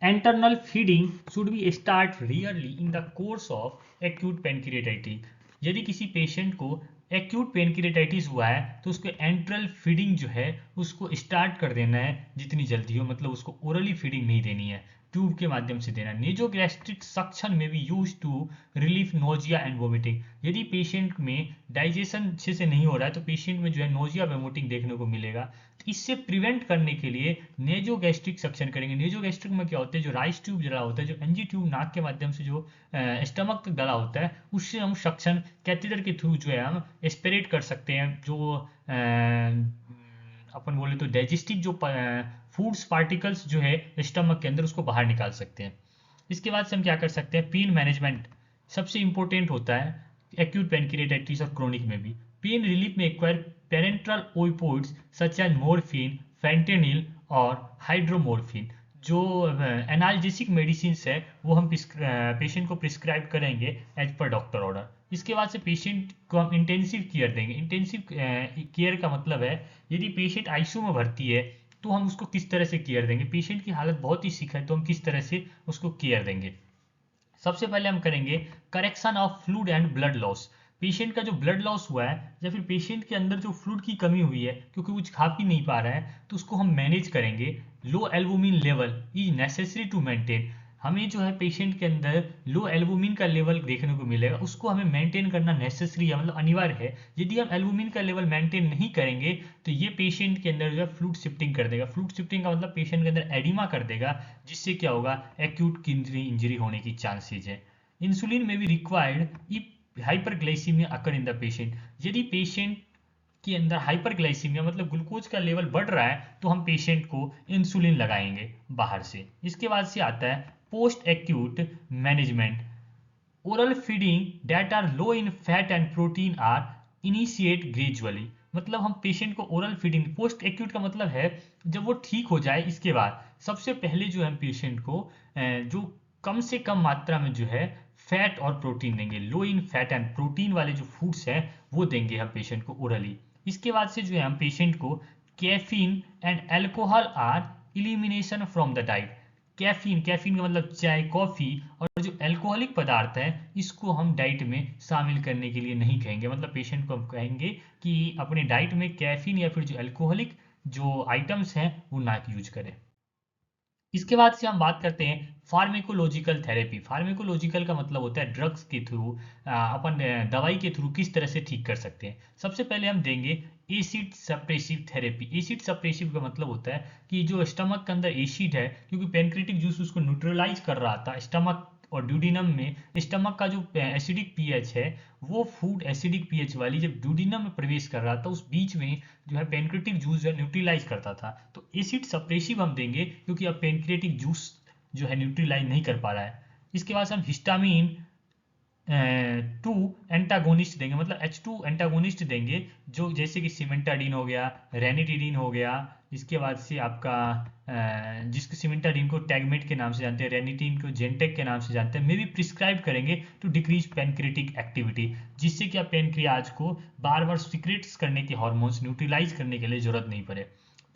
Internal feeding should be start rarely in the course of acute pancreatitis. यदि किसी पेशेंट को एक्यूट पेनक्रिएटाइटिस हुआ है तो उसको एंट्रल फीडिंग जो है उसको स्टार्ट कर देना है जितनी जल्दी हो, मतलब उसको ओरली फीडिंग नहीं देनी है, ट्यूब के माध्यम से देना। नेजोगैस्ट्रिक सक्शन में भी use to relief nausea and vomiting. यदि पेशेंट में डाइजेशन अच्छे से नहीं हो रहा है तो पेशेंट में जो है नोजिया वोमिटिंग देखने को मिलेगा। तो इससे प्रिवेंट करने के लिए नेजोगैस्ट्रिक सक्शन करेंगे। नेजोगैस्ट्रिक में क्या होता है, जो राइस ट्यूब डला होता है, जो एनजी ट्यूब नाक के माध्यम से जो स्टमक तक डला होता है, उससे हम सक्शन कैथेटर के थ्रू जो है हम एस्पिरेट कर सकते हैं। जो अपन बोले तो डाइजेस्टिव जो फूड्स पार्टिकल्स जो है स्टमक के अंदर उसको बाहर निकाल सकते हैं। इसके बाद से हम क्या कर सकते हैं, पेन मैनेजमेंट सबसे इंपॉर्टेंट होता है एक्यूट पेनक्रिएटाइटिस और क्रोनिक में भी। पेन रिलीफ में acquire parenteral opioids such as morphine, fentanyl और हाइड्रोमोर्फिन। जो एनाल्जेसिक मेडिसिन है वो हम पेशेंट को प्रिस्क्राइब करेंगे एज पर डॉक्टर ऑर्डर। इसके बाद से पेशेंट को हम इंटेंसिव केयर देंगे। इंटेंसिव केयर का मतलब है यदि पेशेंट आईसीयू में भर्ती है तो हम उसको किस तरह से केयर देंगे, पेशेंट की हालत बहुत ही सिक है तो हम किस तरह से उसको केयर देंगे। सबसे पहले हम करेंगे correction of fluid and blood loss. Patient का जो ब्लड लॉस हुआ है या फिर पेशेंट के अंदर जो फ्लूइड की कमी हुई है क्योंकि कुछ खा पी नहीं पा रहा है तो उसको हम मैनेज करेंगे। Low albumin level is necessary to maintain. हमें जो है पेशेंट के अंदर लो एल्बुमिन का लेवल देखने को मिलेगा, उसको हमें मेंटेन करना नेसेसरी है, मतलब अनिवार्य है। यदि हम एल्बुमिन का लेवल मेंटेन नहीं करेंगे तो ये पेशेंट के अंदर जो है फ्लूइड शिफ्टिंग कर देगा। फ्लूइड शिफ्टिंग का मतलब पेशेंट के अंदर एडिमा कर देगा, जिससे क्या होगा, एक्यूट किडनी इंजरी होने की चांसेज है। इंसुलिन में भी required if hyperglycaemia occur in the patient. यदि पेशेंट के अंदर हाइपरग्लाइसीमिया मतलब ग्लूकोज का लेवल बढ़ रहा है तो हम पेशेंट को इंसुलिन लगाएंगे बाहर से। इसके बाद से आता है post acute management. Oral feeding that are low in fat and protein are initiate gradually. मतलब हम पेशेंट को ओरल फीडिंग, पोस्ट एक्यूट का मतलब है जब वो ठीक हो जाए इसके बाद सबसे पहले जो है पेशेंट को जो कम से कम मात्रा में जो है फैट और प्रोटीन देंगे। लो इन फैट एंड प्रोटीन वाले जो फूड्स हैं वो देंगे हम पेशेंट को ओरली। इसके बाद से जो है हम पेशेंट को caffeine and alcohol are elimination from the diet. Caffeine, caffeine का मतलब चाय, कॉफी और जो अल्कोहलिक पदार्थ है इसको हम डाइट में शामिल करने के लिए नहीं कहेंगे। मतलब पेशेंट को हम कहेंगे कि अपने डाइट में कैफीन या फिर जो अल्कोहलिक जो आइटम्स हैं वो ना यूज करें। इसके बाद से हम बात करते हैं फार्मेकोलॉजिकल थेरेपी। फार्मेकोलॉजिकल का मतलब होता है ड्रग्स के थ्रू अपन दवाई के थ्रू किस तरह से ठीक कर सकते हैं। सबसे पहले हम देंगे acid suppressive therapy. Acid suppressive का मतलब होता है कि जो स्टमक के अंदर एसिड है, क्योंकि पेनक्रेटिक जूस उसको न्यूट्रलाइज कर रहा था, स्टमक और ड्यूडिनम में स्टमक का जो एसिडिक पीएच है वो फूड एसिडिक पीएच वाली जब ड्यूडिनम में प्रवेश कर रहा था उस बीच में जो है पेनक्रेटिक जूस जो है न्यूट्रलाइज करता था। तो एसिड सप्रेसिव हम देंगे क्योंकि अब पेनक्रेटिक जूस जो है न्यूट्रलाइज नहीं कर पा रहा है। इसके बाद हम हिस्टामिन टू एंटागोनिस्ट देंगे, मतलब H2 एंटागोनिस्ट देंगे, जो जैसे कि सिमेंटाडीन हो गया, रेनिटिडीन हो गया। इसके बाद से आपका जिसको सिमेंटाडीन को टैगमेट के नाम से जानते हैं, रेनिटीन को जेंटेक के नाम से जानते हैं, मे भी प्रिस्क्राइब करेंगे टू डिक्रीज पेनक्रेटिक एक्टिविटी, जिससे कि आप पेनक्रियाज को बार बार सिक्रेट्स करने के हार्मोन्स न्यूट्रलाइज करने के लिए जरूरत नहीं पड़े।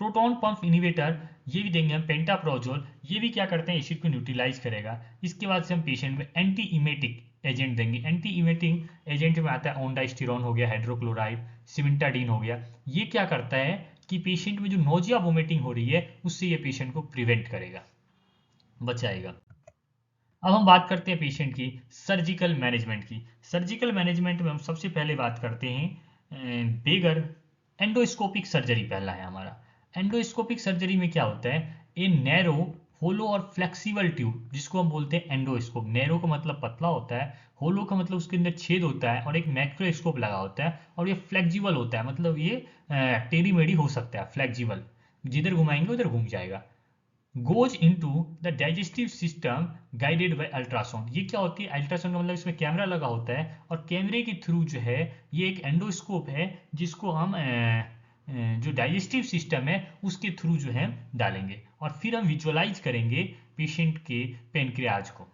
प्रोटॉन पंप इनिवेटर ये भी देंगे हम, पेंटाप्रोजोल, ये भी क्या करते हैं, एसिड को न्यूट्रलाइज करेगा। इसके बाद से हम पेशेंट में एंटी इमेटिक एजेंट देंगे। एंटी इमेटिंग एजेंट में आता है ओंडाइस्टिरोन हो गया, हाइड्रोक्लोराइड, सिमेंटाडीन हो गया। ये क्या करता है कि पेशेंट में जो नोजिया वोमिटिंग हो रही है उससे ये पेशेंट को प्रिवेंट करेगा, बचाएगा। अब हम बात करते हैं पेशेंट की सर्जिकल मैनेजमेंट की। सर्जिकल मैनेजमेंट में हम सबसे पहले बात करते हैं बेगर एंडोस्कोपिक सर्जरी। पहला है हमारा एंडोस्कोपिक सर्जरी में क्या होता है, ए नैरो होलो और फ्लेक्सिबल ट्यूब जिसको हम बोलते हैं एंडोस्कोप। नैरो का मतलब पतला होता है, होलो का मतलब उसके अंदर छेद होता है और एक माइक्रोस्कोप लगा होता है, और ये फ्लेक्सिबल होता है, मतलब ये टेढ़ी मेढ़ी हो सकता है, फ्लेक्सिबल, जिधर घुमाएंगे उधर घूम जाएगा। Goes into the digestive system guided by ultrasound. ये क्या होती है, अल्ट्रासाउंड का मतलब इसमें कैमरा लगा होता है और कैमरे के थ्रू जो है ये एक एंडोस्कोप है जिसको हम जो डाइजेस्टिव सिस्टम है उसके थ्रू जो है डालेंगे और फिर हम विजुअलाइज करेंगे पेशेंट के पेनक्रियाज को।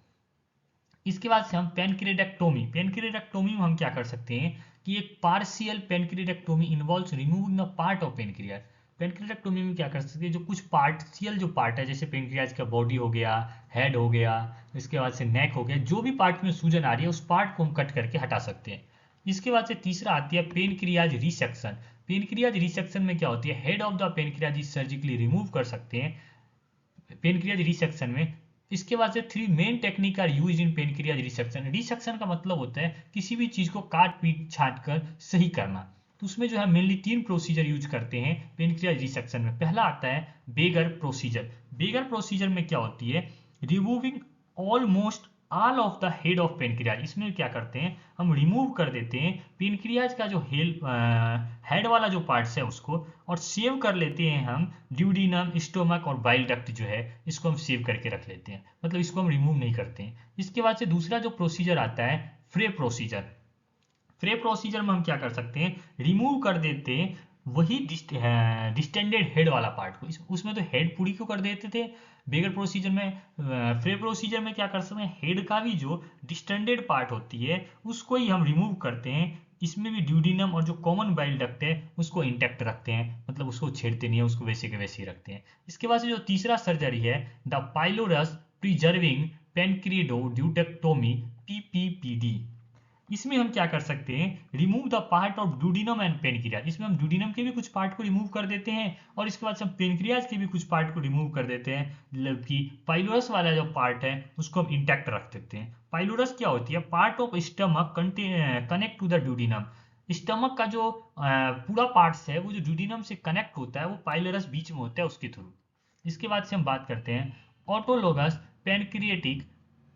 इसके बाद से हम पेनक्रिएटेक्टोमी, पेनक्रिएटेक्टोमी में हम क्या कर सकते हैं कि एक partial pancreatectomy involves removing the part of pancreas. Pancreatectomy में क्या कर सकते हैं, जो कुछ पार्शियल जो पार्ट है जैसे पेनक्रियाज का बॉडी हो गया, हेड हो गया, इसके बाद से नेक हो गया, जो भी पार्ट में सूजन आ रही है उस पार्ट को हम कट करके हटा सकते हैं। इसके बाद से तीसरा आती है पेनक्रियाज रिसेक्शन। पेनक्रियाज रिसेक्शन में क्या होती है, head of the pancreas is surgically remove कर सकते हैं पेनक्रियाज रिसेक्शन में। इसके बाद से three main technique are use in pancreas resection. Resection का मतलब होता है किसी भी चीज को काट पीट छाट कर सही करना। तो उसमें जो है मेनली तीन प्रोसीजर यूज करते हैं पेनक्रियाज रिसेक्शन में। पहला आता है बेगर प्रोसीजर। बेगर प्रोसीजर में क्या होती है, removing almost all of the head of pancreas. इसमें क्या करते हैं, हम रिमूव कर देते हैं पेनक्रियाज का जो हेड वाला जो पार्ट्स है उसको, और सेव कर लेते हैं हम ड्यूडिनम, स्टोमक और बाइल डक्ट जो है इसको हम सेव करके रख लेते हैं, मतलब इसको हम रिमूव नहीं करते हैं। इसके बाद से दूसरा जो प्रोसीजर आता है फ्रे प्रोसीजर। फ्रे प्रोसीजर में हम क्या कर सकते हैं, रिमूव कर देते हैं वही डिस्टेंडेड हेड वाला पार्ट को। उसमें तो हेड पूरी को कर देते थे बेगर प्रोसीजर में। फ्रे प्रोसीजर में क्या कर सकते हैं, हेड का भी जो डिस्टेंडेड पार्ट होती है उसको ही हम रिमूव करते हैं। इसमें भी ड्यूडिनम और जो कॉमन बाइल डक्ट है उसको इंटैक्ट रखते हैं, मतलब उसको छेड़ते नहीं है, उसको वैसे के वैसे ही रखते हैं। इसके बाद से जो तीसरा सर्जरी है द पाइलोरस प्रिजर्विंग पेनक्रियोड्यूटेक्टोमी, PPPD। इसमें हम क्या कर सकते हैं, remove the part of duodenum and pancreas. इसमें हम ड्यूडिनम के भी कुछ पार्ट को रिमूव कर देते हैं और इसके बाद से हम पेनक्रियाज के भी कुछ पार्ट को रिमूव कर देते हैं, जबकि पाइलोरस वाला जो पार्ट है उसको हम इंटैक्ट रख देते हैं। पाइलोरस क्या होती है, part of stomach connect to the duodenum. Stomach का जो पूरा पार्ट्स है वो जो ड्यूडिनम से कनेक्ट होता है वो पाइलोरस बीच में होता है उसके थ्रू। इसके बाद से हम बात करते हैं autologous pancreatic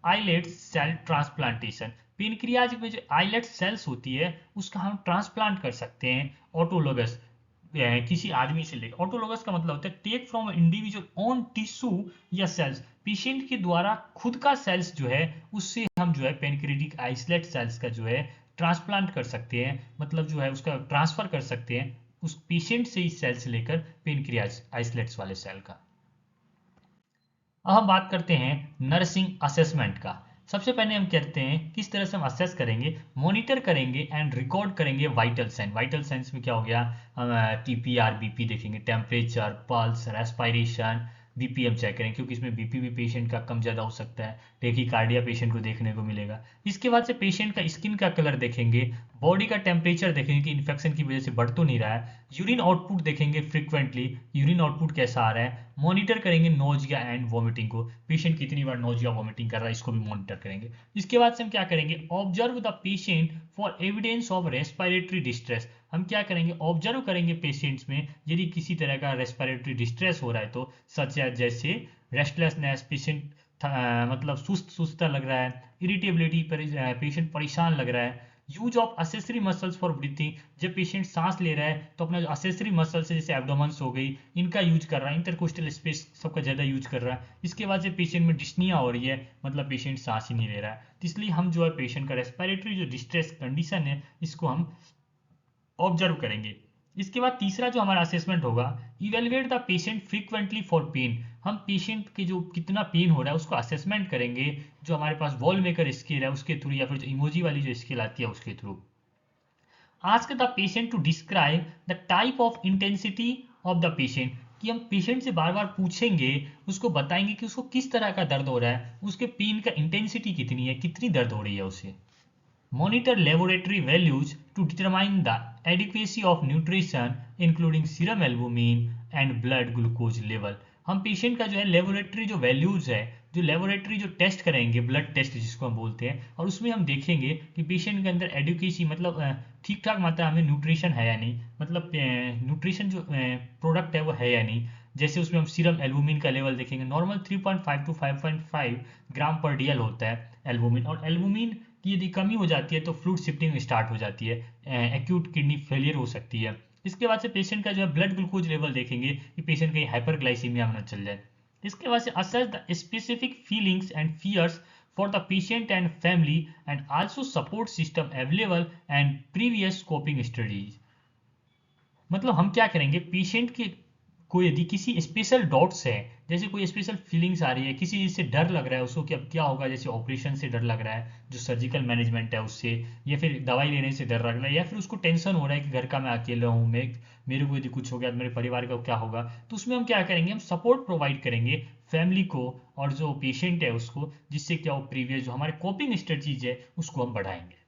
islet cell transplantation. Pancreas में जो आइलेट सेल्स होती है उसका हम ट्रांसप्लांट कर सकते हैं ऑटोलोगस किसी आदमी से लेकर। ऑटोलोगस का मतलब होता है take from individual own tissue या सेल्स। पेशेंट के द्वारा खुद का सेल्स जो है उससे हम जो है पेनक्रिएटिक आइसलेट सेल्स का जो है ट्रांसप्लांट कर सकते हैं, मतलब जो है उसका ट्रांसफर कर सकते हैं उस पेशेंट से ही सेल्स लेकर पेनक्रियाज आइसलेट्स वाले सेल का। अब हम बात करते हैं नर्सिंग असेसमेंट का। सबसे पहले हम कहते हैं किस तरह से हम असेस करेंगे, मॉनिटर करेंगे एंड रिकॉर्ड करेंगे वाइटल साइन। वाइटल साइंस में क्या हो गया, हम TPR BP देखेंगे, टेम्परेचर, पल्स, रेस्पिरेशन, BP हम चेक करेंगे क्योंकि इसमें BP भी पेशेंट का कम ज़्यादा हो सकता है, टेकीकार्डिया पेशेंट को देखने को मिलेगा। इसके बाद से पेशेंट का स्किन का कलर देखेंगे, बॉडी का टेम्परेचर देखेंगे कि इन्फेक्शन की वजह से बढ़ तो नहीं रहा है, यूरिन आउटपुट देखेंगे फ्रिक्वेंटली, यूरिन आउटपुट कैसा आ रहा है, मॉनिटर करेंगे नोजिया एंड वॉमिटिंग को, पेशेंट कितनी बार नोजिया वॉमिटिंग कर रहा है इसको भी मॉनिटर करेंगे। इसके बाद से हम क्या करेंगे, observe the patient for evidence of respiratory distress. हम क्या करेंगे, ऑब्जर्व करेंगे पेशेंट्स में यदि किसी तरह का रेस्पिरेटरी डिस्ट्रेस हो रहा है तो, सच जैसे रेस्टलेसनेस, पेशेंट मतलब सुस्त सुस्ता लग रहा है, इरिटेबिलिटी, पेशेंट परेशान लग रहा है। Use of accessory muscles for breathing, जब पेशेंट सांस ले रहा है तो अपना जो असेसरी मसल्स है जैसे एब्डोमेंस हो गई इनका यूज कर रहा है, इंटरकोस्टल स्पेस सबका ज़्यादा यूज कर रहा है। इसके बाद से पेशेंट में डिस्निया हो रही है, मतलब पेशेंट सांस ही नहीं ले रहा है, तो इसलिए हम जो है पेशेंट का रेस्पिरेटरी जो डिस्ट्रेस कंडीशन है इसको हम ऑब्जर्व करेंगे। इसके बाद तीसरा जो हमारा असेसमेंट होगा, evaluate the patient frequently for pain. हम पेशेंट के जो कितना पेन हो रहा है उसको असेसमेंट करेंगे, जो हमारे पास वॉल मेकर स्केल है उसके थ्रू या फिर जो इमोजी वाली जो स्केल आती है उसके through. Ask the patient to describe the type of intensity of the patient, कि हम पेशेंट से बार बार पूछेंगे, उसको बताएंगे कि उसको किस तरह का दर्द हो रहा है, उसके पेन का इंटेंसिटी कितनी है, कितनी दर्द हो रही है उसे। Monitor laboratory values to determine the adequacy of nutrition including serum albumin and blood glucose level। हम पेशेंट का जो है लेबोरेटरी जो वैल्यूज है, जो लेबोरेटरी जो टेस्ट करेंगे, ब्लड टेस्ट जिसको हम बोलते हैं, और उसमें हम देखेंगे कि पेशेंट के अंदर एडुकेसी मतलब ठीक ठाक मात्रा में न्यूट्रिशन है या नहीं, मतलब न्यूट्रिशन जो प्रोडक्ट है वो है या नहीं। जैसे उसमें हम सीरम एल्बुमिन का लेवल देखेंगे, नॉर्मल 3.5 to 5.5 ग्राम पर DL होता है एल्बुमिन, और एल्बुमिन की यदि कमी हो जाती है तो फ्लूइड शिफ्टिंग स्टार्ट हो जाती है, एक्यूट किडनी फेलियर हो सकती है। इसके बाद से पेशेंट का जो है ब्लड ग्लूकोज लेवल देखेंगे कि पेशेंट कहीं हाइपरग्लाइसीमिया में न चल जाए। इसके बाद से assess the specific feelings and fears for the patient and family and also support system available and previous coping strategies. मतलब हम क्या करेंगे, पेशेंट के को यदि किसी स्पेशल डाउट्स है, जैसे कोई स्पेशल फीलिंग्स आ रही है, किसी चीज़ से डर लग रहा है उसको कि अब क्या होगा, जैसे ऑपरेशन से डर लग रहा है, जो सर्जिकल मैनेजमेंट है उससे, या फिर दवाई लेने से डर लग रहा है, या फिर उसको टेंशन हो रहा है कि घर का मैं अकेला हूँ, मैं मेरे को यदि कुछ हो गया तो मेरे परिवार का क्या होगा, तो उसमें हम क्या करेंगे, हम सपोर्ट प्रोवाइड करेंगे फैमिली को और जो पेशेंट है उसको, जिससे क्या हो प्रीवियस जो हमारे कोपिंग स्ट्रेटजीज है उसको हम बढ़ाएंगे।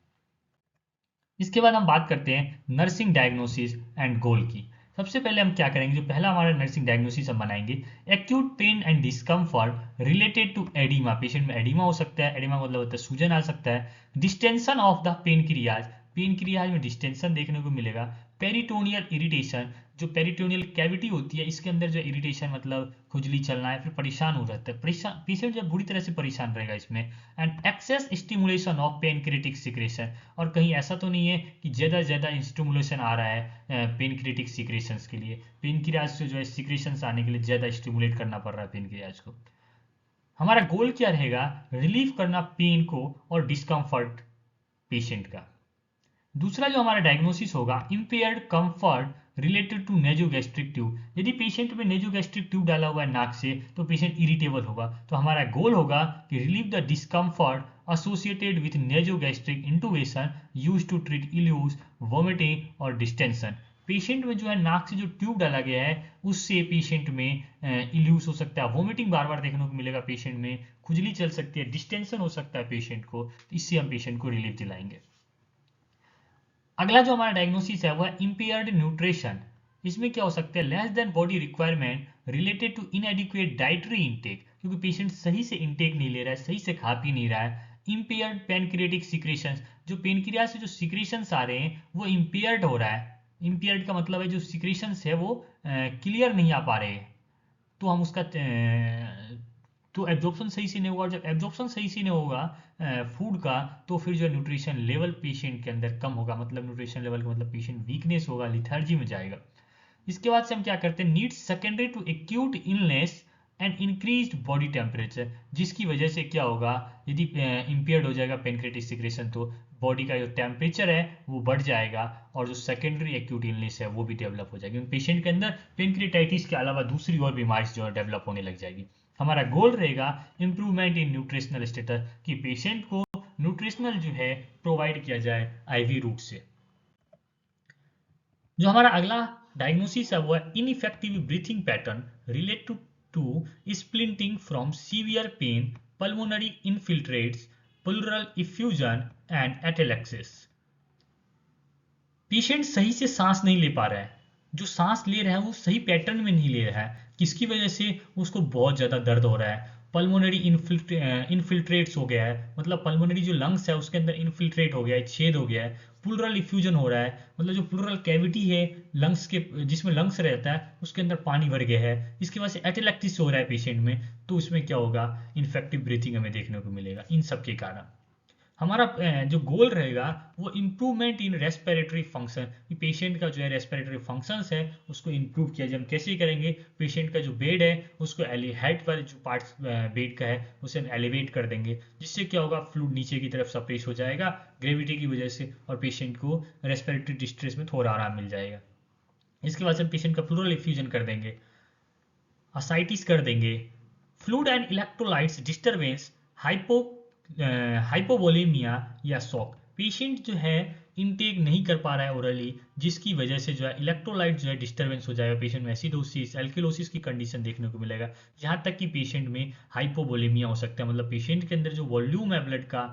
इसके बाद हम बात करते हैं नर्सिंग डायग्नोसिस एंड गोल की। सबसे पहले हम क्या करेंगे, जो पहला हमारा नर्सिंग डायग्नोसिस हम बनाएंगे, acute pain and discomfort related to edema. Patient में एडिमा हो सकता है, एडिमा मतलब होता है सूजन आ सकता है। Distension of the pancreas, pancreas में डिस्टेंशन देखने को मिलेगा। पेरिटोनियल इरिटेशन, जो पेरिटोनियल कैविटी होती है इसके अंदर जो इरिटेशन मतलब खुजली चलना है, फिर परेशान हो जाता है, परेशान पेशेंट जो बुरी तरह से परेशान रहेगा इसमें। And excess stimulation of pancreatic secretion, और कहीं ऐसा तो नहीं है कि ज़्यादा ज़्यादा स्टिमुलेशन आ रहा है पेनक्रियाटिक सिक्रेशंस के लिए, पेनक्रियाज से जो है सिक्रेशंस आने के लिए ज़्यादा स्टिमुलेट करना पड़ रहा है पेनक्रियाज को। हमारा गोल क्या रहेगा, रिलीव करना पेन को और डिस्कम्फर्ट पेशेंट का। दूसरा जो हमारा डायग्नोसिस होगा, impaired comfort related to nasogastric tube. यदि पेशेंट में नेजोगैस्ट्रिक ट्यूब डाला हुआ है नाक से तो पेशेंट इरिटेबल होगा, तो हमारा गोल होगा कि relieve the discomfort associated with nasogastric intubation use to treat ileus, vomiting और डिस्टेंशन। पेशेंट में जो है नाक से जो ट्यूब डाला गया है उससे पेशेंट में इल्यूज हो सकता है, वोमिटिंग बार बार देखने को मिलेगा पेशेंट में, खुजली चल सकती है, डिस्टेंशन हो सकता है पेशेंट को, तो इससे हम पेशेंट को रिलीफ दिलाएंगे। अगला जो हमारा डायग्नोसिस है वो है इम्पेयर्ड न्यूट्रिशन। इसमें क्या हो सकता है, less than body requirement related to inadequate dietary intake, क्योंकि पेशेंट सही से इंटेक नहीं ले रहा है, सही से खा पी नहीं रहा है। इम्पेयर्ड पेनक्रियाटिक सिक्रेशंस, जो पेनक्रियाज से जो सिक्रेशंस आ रहे हैं वो इम्पेयर्ड हो रहा है। इम्पेयर्ड का मतलब है जो सिक्रेशंस है वो क्लियर नहीं आ पा रहे हैं, तो हम उसका तो एब्जॉर्प्शन सही से नहीं होगा, और जब एब्जॉर्प्शन सही से नहीं होगा फूड का, तो फिर जो है न्यूट्रिशन लेवल पेशेंट के अंदर कम होगा, मतलब न्यूट्रिशन लेवल का मतलब पेशेंट वीकनेस होगा, लिथार्जी में जाएगा। इसके बाद से हम क्या करते हैं, needs secondary to acute illness and increased body temperature, जिसकी वजह से क्या होगा, यदि इम्पेयर्ड हो जाएगा पेनक्रियाटिक सिक्रेशन तो बॉडी का जो टेम्परेचर है वो बढ़ जाएगा, और जो सेकेंडरी एक्यूट इलनेस है वो भी डेवलप हो जाएगी, पेशेंट के अंदर पेनक्रियाटाइटिस के अलावा दूसरी और बीमारी जो है डेवलप होने लग जाएगी। हमारा गोल रहेगा इंप्रूवमेंट इन न्यूट्रिशनल स्टेटस, कि पेशेंट को न्यूट्रिशनल जो है प्रोवाइड किया जाए आईवी रूट से। जो हमारा अगला डायग्नोसिस है वो है ineffective breathing pattern related to splinting from severe pain, pulmonary infiltrates, pleural effusion and atelectasis. Patient सही से सांस नहीं ले पा रहा है, जो सांस ले रहा है वो सही पैटर्न में नहीं ले रहा है, किसकी वजह से, उसको बहुत ज़्यादा दर्द हो रहा है। पल्मोनरी इनफिल्ट्रेट्स हो गया है, मतलब पल्मोनरी जो लंग्स है उसके अंदर इनफिल्ट्रेट हो गया है, छेद हो गया है। प्लूरल इफ्यूजन हो रहा है, मतलब जो प्लूरल कैविटी है लंग्स के, जिसमें लंग्स रहता है उसके अंदर पानी भर गया है। इसकी वजह से एटेलेक्टिस हो रहा है पेशेंट में, तो इसमें क्या होगा, इन्फेक्टिव ब्रीथिंग हमें देखने को मिलेगा इन सब के कारण। हमारा जो गोल रहेगा वो improvement in respiratory function, patient का जो है रेस्पिरेटरी फंक्शंस है उसको इम्प्रूव किया जाए। हम कैसे करेंगे, पेशेंट का जो बेड है उसको हेड पर जो पार्ट्स बेड का है उसे एलिवेट कर देंगे, जिससे क्या होगा, फ्लूइड नीचे की तरफ सप्रेस हो जाएगा ग्रेविटी की वजह से, और पेशेंट को रेस्पिरेटरी डिस्ट्रेस में थोड़ा आराम मिल जाएगा। इसके बाद से हम पेशेंट का प्लूरल इफ्यूजन कर देंगे, असाइटिस कर देंगे, fluid and electrolytes disturbance, hypo hypovolemia या शॉक। पेशेंट जो है इनटेक नहीं कर पा रहा है ओरली, जिसकी वजह से जो है इलेक्ट्रोलाइट जो है डिस्टर्बेंस हो जाएगा, पेशेंट में एसिडोसिस एल्किलोसिस की कंडीशन देखने को मिलेगा, यहाँ तक कि पेशेंट में हाइपोवोलेमिया हो सकता है, मतलब पेशेंट के अंदर जो वॉल्यूम है ब्लड का,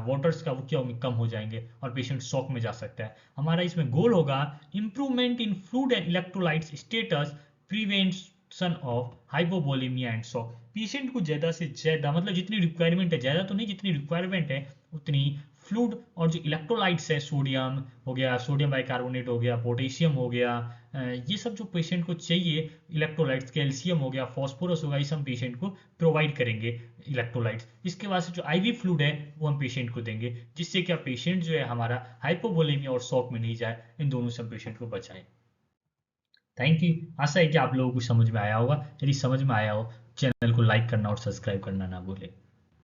वाटर्स का, वो क्या होंगे, कम हो जाएंगे और पेशेंट शॉक में जा सकता है। हमारा इसमें गोल होगा improvement in fluid and electrolytes status, prevention of hypovolemia and shock. Patient को ज़्यादा से ज़्यादा, मतलब जितनी रिक्वायरमेंट है, ज़्यादा तो नहीं, जितनी रिक्वायरमेंट है उतनी फ्लूइड और जो इलेक्ट्रोलाइट्स है, सोडियम हो गया, सोडियम बाइकार्बोनेट हो गया, पोटेशियम हो गया, ये सब जो पेशेंट को चाहिए इलेक्ट्रोलाइट्स, कैल्शियम हो गया, फॉस्फोरस होगा, ये सब पेशेंट को प्रोवाइड करेंगे इलेक्ट्रोलाइट्स। इसके बाद से जो आईवी फ्लूइड है वो हम पेशेंट को देंगे, जिससे क्या पेशेंट जो है हमारा हाइपोवोलेमिया और शॉक में नहीं जाए, इन दोनों से हम पेशेंट को बचाएं। Thank you. आशा है कि आप लोगों को समझ में आया होगा, यदि समझ में आया हो चैनल को लाइक करना और सब्सक्राइब करना ना भूलें।